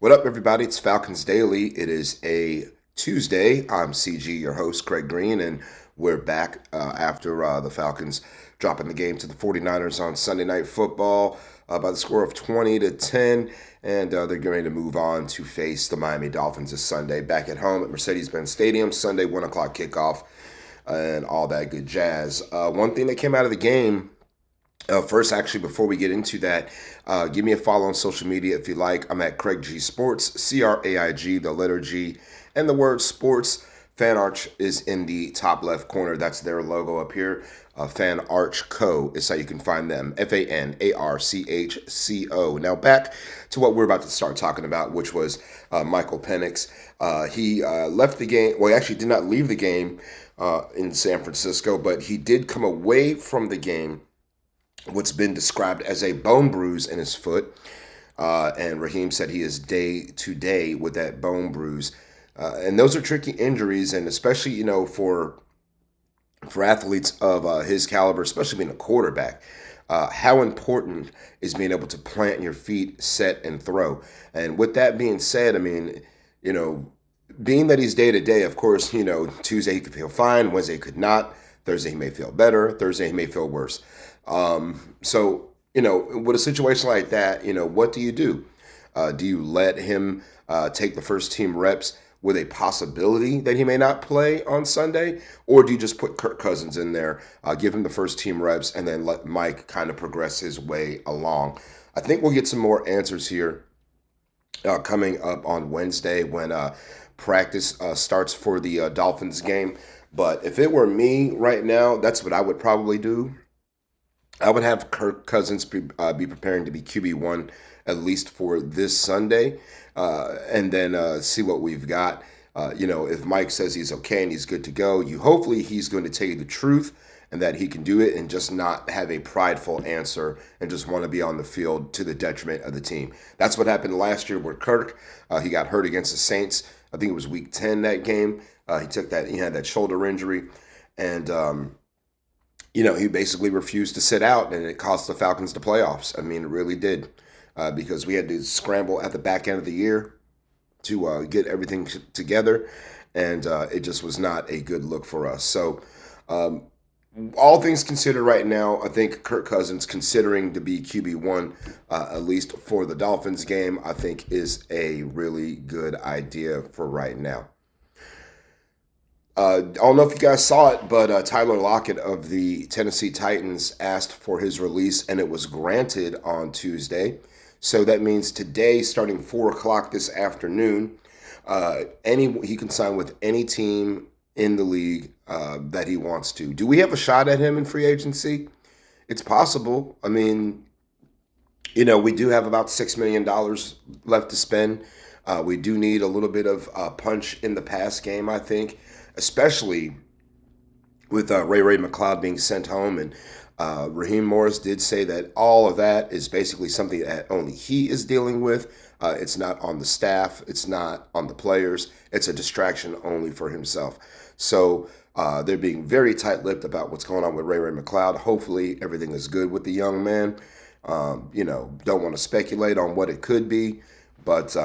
What up, everybody? It's Falcons Daily. It is a Tuesday. I'm CG, your host, Craig Green, and we're back after the Falcons dropping the game to the 49ers on Sunday Night Football by the score of 20-10, and they're going to move on to face the Miami Dolphins this Sunday back at home at Mercedes-Benz Stadium, Sunday 1 o'clock kickoff, and all that good jazz. One thing that came out of the game first, actually, before we get into that, give me a follow on social media if you like. I'm at Craig G Sports, CRAIG, the letter G, and the word sports. Fan Arch is in the top left corner. That's their logo up here. Fan Arch Co. is how you can find them. FANARCHCO. Now back to what we're about to start talking about, which was Michael Penix. He left the game. Well, he actually did not leave the game in San Francisco, but he did come away from the game what's been described as a bone bruise in his foot. And Raheem said he is day to day with that bone bruise. And those are tricky injuries, and especially, for athletes of his caliber, especially being a quarterback, how important is being able to plant your feet, set, and throw. And with that being said, being that he's day to day, of course, Tuesday he could feel fine, Wednesday he could not, Thursday he may feel better, Thursday he may feel worse. So, with a situation like that, what do you do? Do you let him take the first team reps with a possibility that he may not play on Sunday? Or do you just put Kirk Cousins in there, give him the first team reps, and then let Mike kind of progress his way along? I think we'll get some more answers here coming up on Wednesday when practice starts for the Dolphins game. But if it were me right now, that's what I would probably do. I would have Kirk Cousins be preparing to be QB1 at least for this Sunday, and then see what we've got. If Mike says he's okay and he's good to go, hopefully he's going to tell you the truth and that he can do it and just not have a prideful answer and just want to be on the field to the detriment of the team. That's what happened last year with Kirk. He got hurt against the Saints. I think it was week 10 that game. He had that shoulder injury, and he basically refused to sit out, and it cost the Falcons the playoffs. I mean, it really did, because we had to scramble at the back end of the year to get everything together, and it just was not a good look for us. So, all things considered right now, I think Kirk Cousins, considering to be QB1, at least for the Dolphins game, I think is a really good idea for right now. I don't know if you guys saw it, but Tyler Lockett of the Tennessee Titans asked for his release, and it was granted on Tuesday. So that means today, starting 4 o'clock this afternoon, he can sign with any team in the league that he wants to. Do we have a shot at him in free agency? It's possible. I mean, we do have about $6 million left to spend. We do need a little bit of punch in the pass game, I think, especially with Ray McLeod being sent home. And Raheem Morris did say that all of that is basically something that only he is dealing with. It's not on the staff. It's not on the players. It's a distraction only for himself. So they're being very tight-lipped about what's going on with Ray McLeod. Hopefully everything is good with the young man. Don't want to speculate on what it could be, but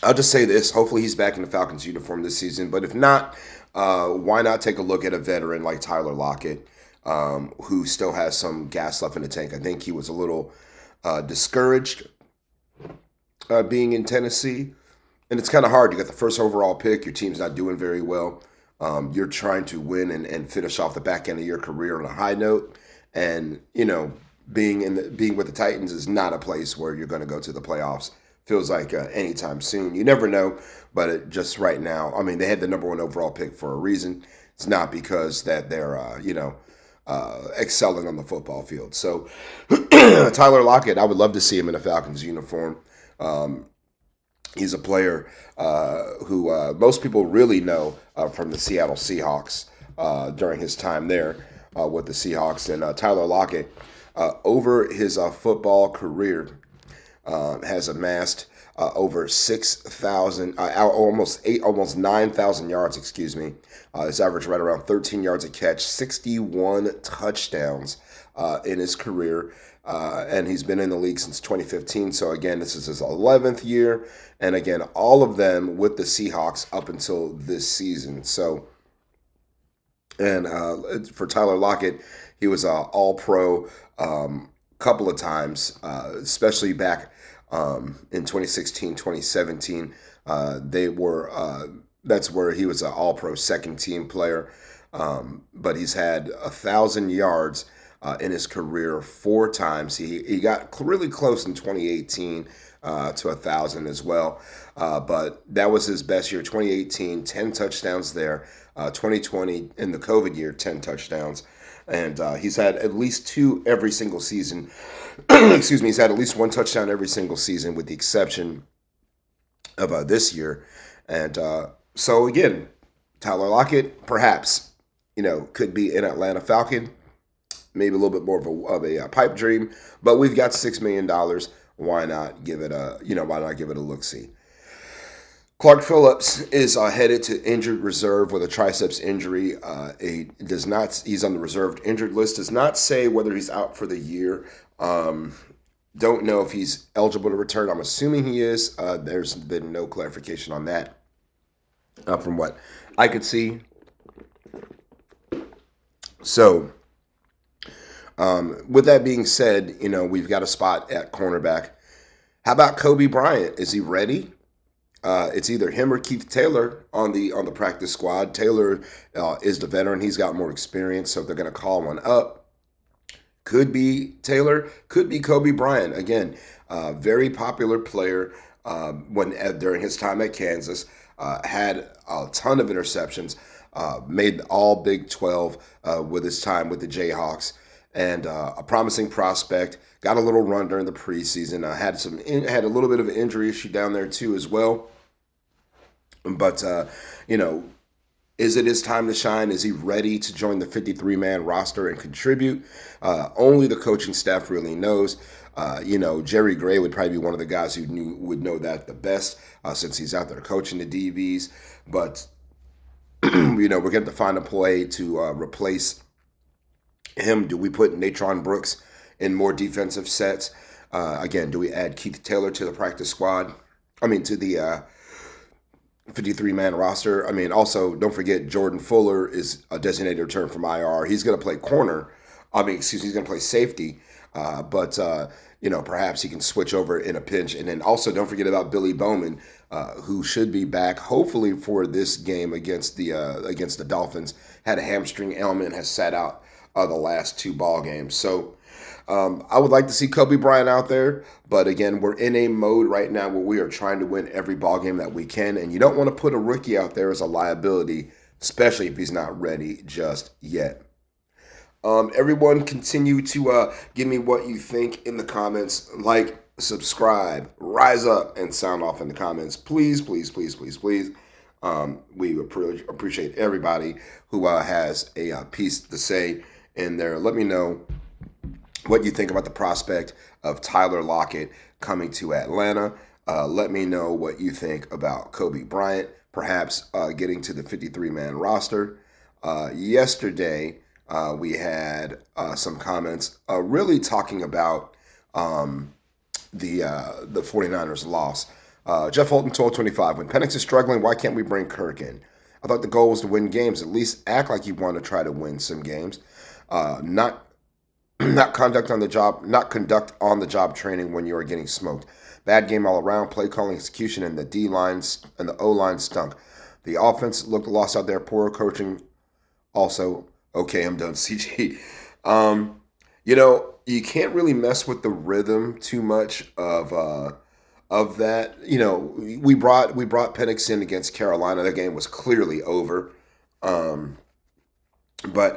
I'll just say this. Hopefully he's back in the Falcons uniform this season. But if not, why not take a look at a veteran like Tyler Lockett, who still has some gas left in the tank? I think he was a little discouraged being in Tennessee. And it's kind of hard. You got the first overall pick. Your team's not doing very well. You're trying to win and finish off the back end of your career on a high note. And, being with the Titans is not a place where you're going to go to the playoffs. Feels like anytime soon. You never know, but just right now, I mean, they had the number 1 overall pick for a reason. It's not because that they're, excelling on the football field. So Tyler Lockett, I would love to see him in a Falcons uniform. He's a player who most people really know from the Seattle Seahawks during his time there with the Seahawks. And Tyler Lockett, over his football career, has amassed over 6,000, almost 9,000 yards, excuse me. His average right around 13 yards a catch, 61 touchdowns in his career. And he's been in the league since 2015. So, again, this is his 11th year. And, again, all of them with the Seahawks up until this season. So, and for Tyler Lockett, he was all-pro couple of times, especially back in 2016, 2017. They were that's where he was an all-pro second-team player. But he's had 1,000 yards in his career 4 times. He got really close in 2018 to 1,000 as well. But that was his best year. 2018, 10 touchdowns there. 2020 in the COVID year, 10 touchdowns. And he's had at least 2 every single season. Excuse me. He's had at least 1 touchdown every single season, with the exception of this year. And so again, Tyler Lockett, perhaps, could be an Atlanta Falcon. Maybe a little bit more of a pipe dream, but we've got $6 million. Why not give it a look-see? Clark Phillips is headed to injured reserve with a triceps injury. He's on the reserved injured list. Does not say whether he's out for the year. Don't know if he's eligible to return. I'm assuming he is. There's been no clarification on that from what I could see. So, with that being said, we've got a spot at cornerback. How about Kobe Bryant? Is he ready? It's either him or Keith Taylor on the practice squad. Taylor is the veteran; he's got more experience, so they're going to call one up. Could be Taylor, could be Kobe Bryant. Again, very popular player during his time at Kansas. Had a ton of interceptions. Made all Big 12 with his time with the Jayhawks, and a promising prospect. Got a little run during the preseason. Had a little bit of an injury issue down there too as well. But is it his time to shine? Is he ready to join the 53-man roster and contribute? Only the coaching staff really knows. Jerry Gray would probably be one of the guys who would know that the best, since he's out there coaching the DBs. But we're going to find a play to replace him. Do we put Natron Brooks in more defensive sets? Again, do we add Keith Taylor to the practice squad? To the 53-man roster. Also, don't forget Jordan Fuller is a designated return from IR. He's going to play corner. He's going to play safety. But perhaps he can switch over in a pinch. And then also don't forget about Billy Bowman, who should be back hopefully for this game against the Dolphins. Had a hamstring ailment, has sat out the last 2 ball games. So I would like to see Kobe Bryant out there, but again, we're in a mode right now where we are trying to win every ball game that we can, and you don't want to put a rookie out there as a liability, especially if he's not ready just yet. Everyone continue to give me what you think in the comments. Like, subscribe, rise up, and sound off in the comments. Please, please, please, please, please. We appreciate everybody who has a piece to say in there. Let me know what you think about the prospect of Tyler Lockett coming to Atlanta. Let me know what you think about Kobe Bryant, perhaps getting to the 53-man roster. Yesterday, we had some comments really talking about the 49ers loss. Jeff Holton, 1225, when Penix is struggling, why can't we bring Kirk in? I thought the goal was to win games. At least act like you want to try to win some games. Not conduct on the job training when you are getting smoked. Bad game all around, play calling, execution, and the D lines and the O line stunk. The offense looked lost out there. Poor coaching. Also, okay, I'm done. CG. You can't really mess with the rhythm too much of that. We brought Penix in against Carolina. That game was clearly over. But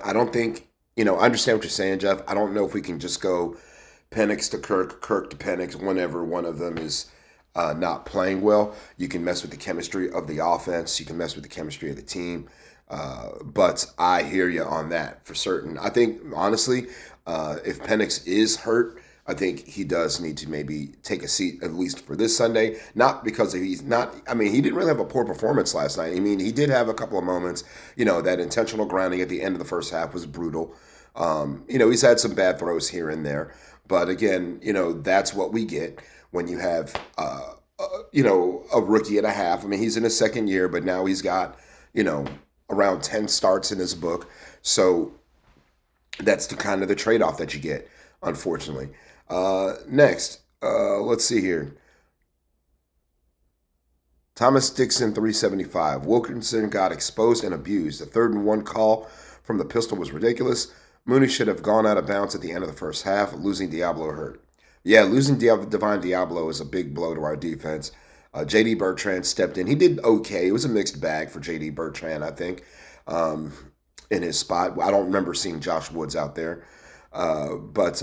I don't think. I understand what you're saying, Jeff. I don't know if we can just go Penix to Kirk, Kirk to Penix whenever one of them is not playing well. You can mess with the chemistry of the offense. You can mess with the chemistry of the team. But I hear you on that for certain. I think, honestly, if Penix is hurt, I think he does need to maybe take a seat, at least for this Sunday. Not because he's not, he didn't really have a poor performance last night. He did have a couple of moments. That intentional grounding at the end of the first half was brutal. He's had some bad throws here and there, but again, that's what we get when you have, a rookie and a half. I mean, he's in his second year, but now he's got, you know, around 10 starts in his book. So that's the kind of the trade-off that you get, unfortunately. Next, let's see here. Thomas Dixon, 375. Wilkinson got exposed and abused. The 3rd-and-1 call from the pistol was ridiculous. Mooney should have gone out of bounds at the end of the first half. Losing Diablo hurt. Yeah, losing Divine Diablo is a big blow to our defense. J.D. Bertrand stepped in. He did okay. It was a mixed bag for J.D. Bertrand, I think, in his spot. I don't remember seeing Josh Woods out there. But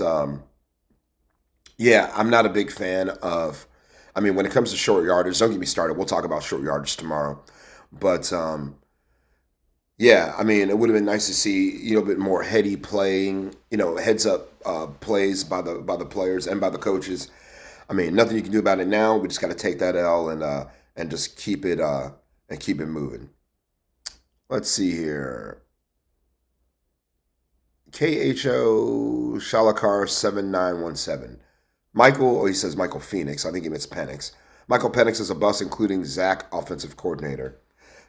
yeah, I'm not a big fan of. I mean, when it comes to short yardage, don't get me started. We'll talk about short yardage tomorrow. But yeah, I mean, it would have been nice to see a bit more heady playing, heads up plays by the players and by the coaches. I mean, nothing you can do about it now. We just got to take that L and just keep it moving. Let's see here. KHO Shalakar 7917. Michael, he says Michael Phoenix. I think he means Penix. Michael Penix is a bust, including Zach, offensive coordinator.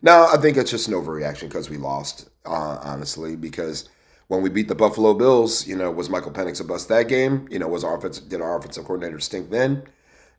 No, I think it's just an overreaction because we lost, honestly, because when we beat the Buffalo Bills, was Michael Penix a bust that game? Did our offensive coordinator stink then?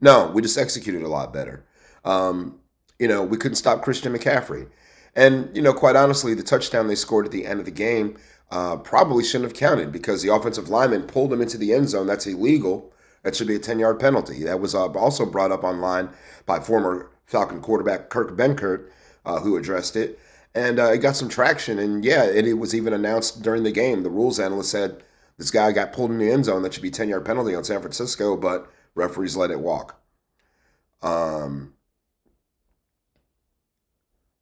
No, we just executed a lot better. We couldn't stop Christian McCaffrey. And, quite honestly, the touchdown they scored at the end of the game probably shouldn't have counted because the offensive lineman pulled him into the end zone. That's illegal. That should be a 10-yard penalty. That was also brought up online by former Falcon quarterback Kirk Benkert, who addressed it. And it got some traction. And, yeah, it was even announced during the game. The rules analyst said this guy got pulled in the end zone. That should be a 10-yard penalty on San Francisco, but referees let it walk.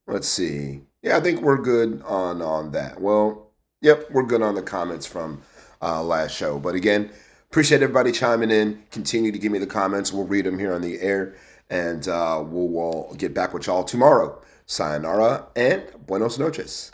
Let's see. Yeah, I think we're good on that. Well, yep, we're good on the comments from last show. But again, appreciate everybody chiming in. Continue to give me the comments. We'll read them here on the air. And we'll get back with y'all tomorrow. Sayonara and buenos noches.